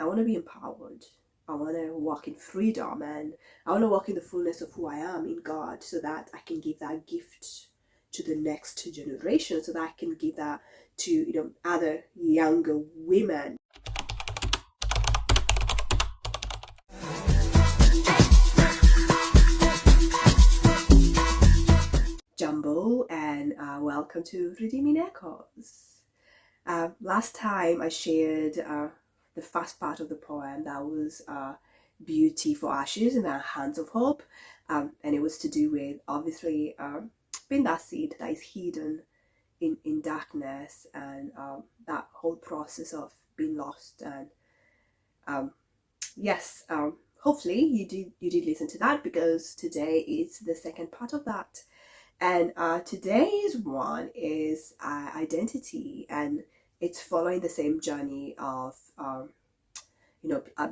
I want to be empowered. I want to walk in freedom, and I want to walk in the fullness of who I am in God, so that I can give that gift to the next generation, so that I can give that to other younger women. Jumbo, and welcome to Redeeming Echoes. Last time I shared the first part of the poem that was Beauty for Ashes in the Hands of Hope, and it was to do with obviously being that seed that is hidden in darkness, and that whole process of being lost. And yes, hopefully you did listen to that, because today is the second part of that. And today's one is identity, and it's following the same journey of,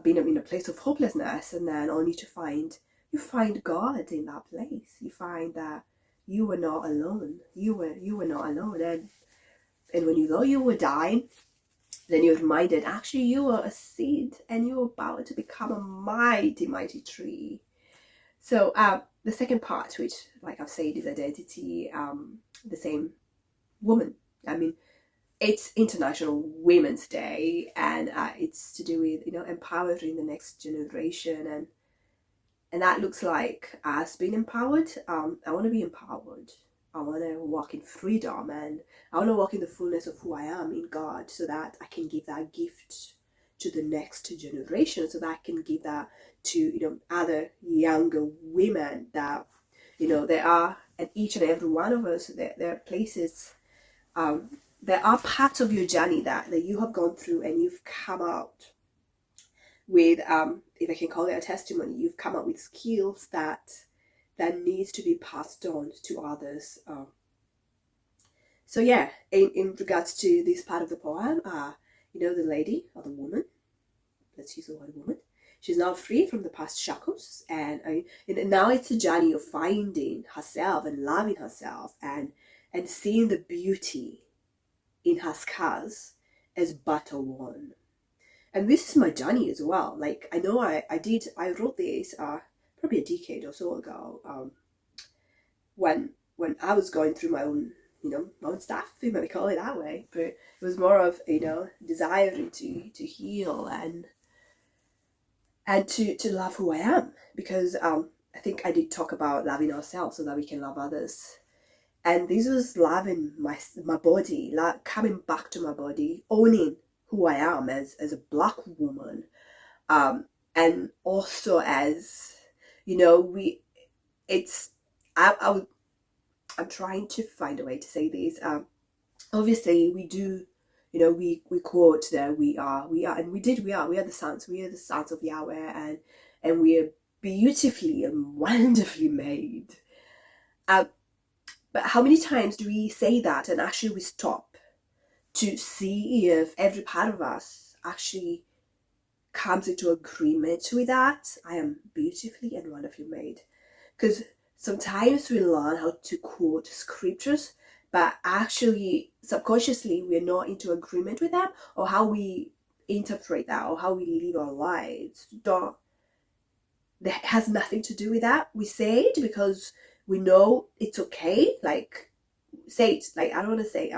being in a place of hopelessness, and then only to you find God in that place. You find that you were not alone. You were not alone, and when you thought you were dying, then you're reminded actually you were a seed, and you were about to become a mighty, mighty tree. So the second part, which, like I've said, is identity, the same woman. I mean, it's International Women's Day, and it's to do with empowering the next generation, and that looks like us being empowered. I want to be empowered. I want to walk in freedom, and I want to walk in the fullness of who I am in God, so that I can give that gift to the next generation, so that I can give that to other younger women. That there are, and each and every one of us, there are places, there are parts of your journey that you have gone through, and you've come out with, if I can call it a testimony, you've come up with skills that needs to be passed on to others. So yeah, in regards to this part of the poem, the lady, or the woman, let's use the word woman, she's now free from the past shackles, and now it's a journey of finding herself and loving herself, and seeing the beauty in her scars as battle won. And this is my journey as well. Like, I know I wrote this probably a decade or so ago, when I was going through my own my own stuff, if you might call it that way. But it was more of desiring to heal, and to love who I am, because I think I did talk about loving ourselves so that we can love others. And this was loving my body, like coming back to my body, owning who I am as a Black woman, and also as I'm trying to find a way to say this. Obviously we do, we quote that we are, and we are the sons of Yahweh, and we are beautifully and wonderfully made. But how many times do we say that, and actually we stop to see if every part of us actually comes into agreement with that? I am beautifully and wonderfully made. Because sometimes we learn how to quote scriptures, but actually subconsciously we're not into agreement with them, or how we interpret that, or how we live our lives. That has nothing to do with that. We say it because we know it's okay. Like, say it. Like, I don't want to say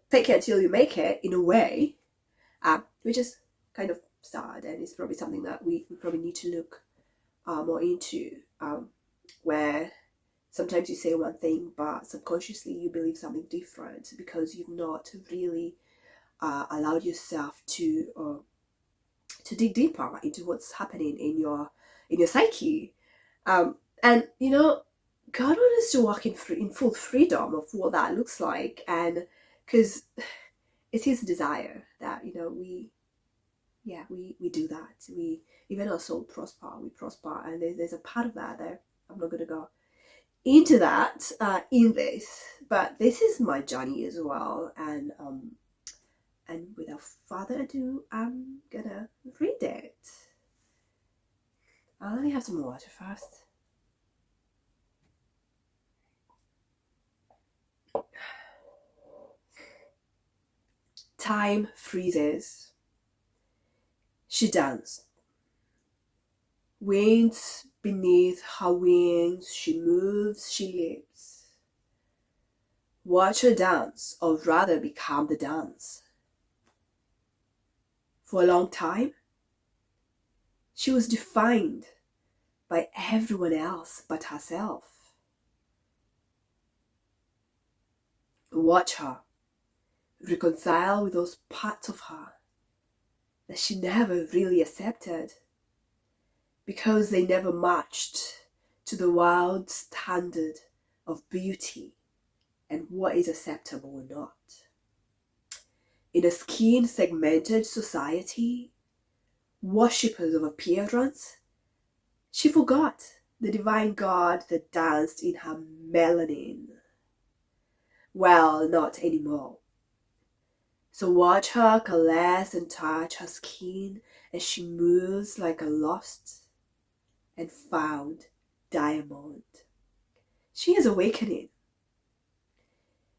fake it until you make it, in a way, which is kind of sad, and it's probably something that we probably need to look more into, where sometimes you say one thing, but subconsciously you believe something different, because you've not really allowed yourself to dig deeper into what's happening in your psyche. And God wants us to walk in full freedom of what that looks like, and because it's His desire that we do that. We, even our soul we prosper, and there's a part of that there. I'm not going to go into that in this, but this is my journey as well, and without further ado, I'm gonna read it. Let me have some water first. Time freezes. She danced. Winds beneath her wings, she moves, she lives. Watch her dance, or rather become the dance. For a long time, she was defined by everyone else but herself. Watch her reconcile with those parts of her that she never really accepted, because they never matched to the world's standard of beauty and what is acceptable or not. In a skin-segmented society, worshippers of appearance, she forgot the divine God that danced in her melanin. Well, not anymore. So watch her caress and touch her skin as she moves like a lost and found diamond. She is awakening.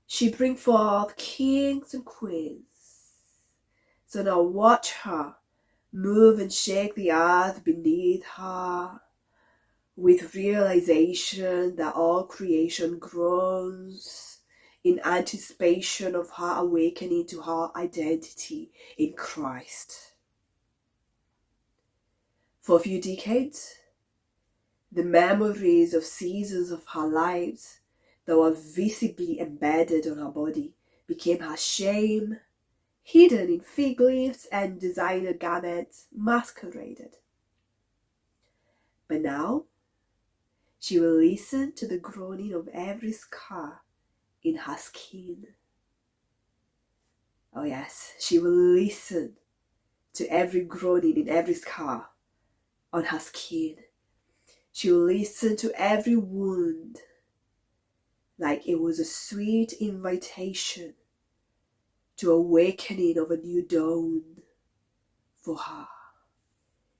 She brings forth kings and queens. So now watch her move and shake the earth beneath her with realization that all creation groans in anticipation of her awakening to her identity in Christ. For a few decades, the memories of seasons of her lives that were visibly embedded on her body became her shame, hidden in fig leaves and designer garments masqueraded. But now, she will listen to the groaning of every scar in her skin. Oh yes, she will listen to every groaning in every scar on her skin. She will listen to every wound like it was a sweet invitation to awakening of a new dawn for her.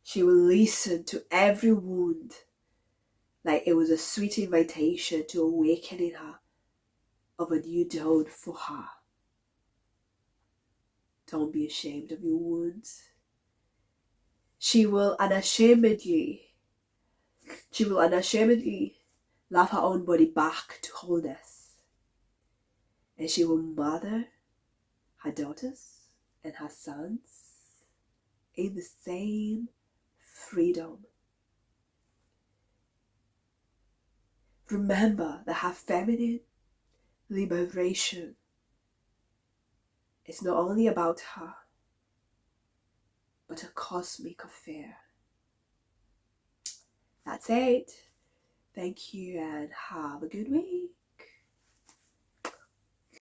She will listen to every wound like it was a sweet invitation to awakening her of a new dawn for her. Don't be ashamed of your wounds. She will unashamedly love her own body back to wholeness. And she will mother her daughters and her sons in the same freedom. Remember that her feminine liberation is not only about her, but a cosmic affair. That's it. Thank you and have a good week.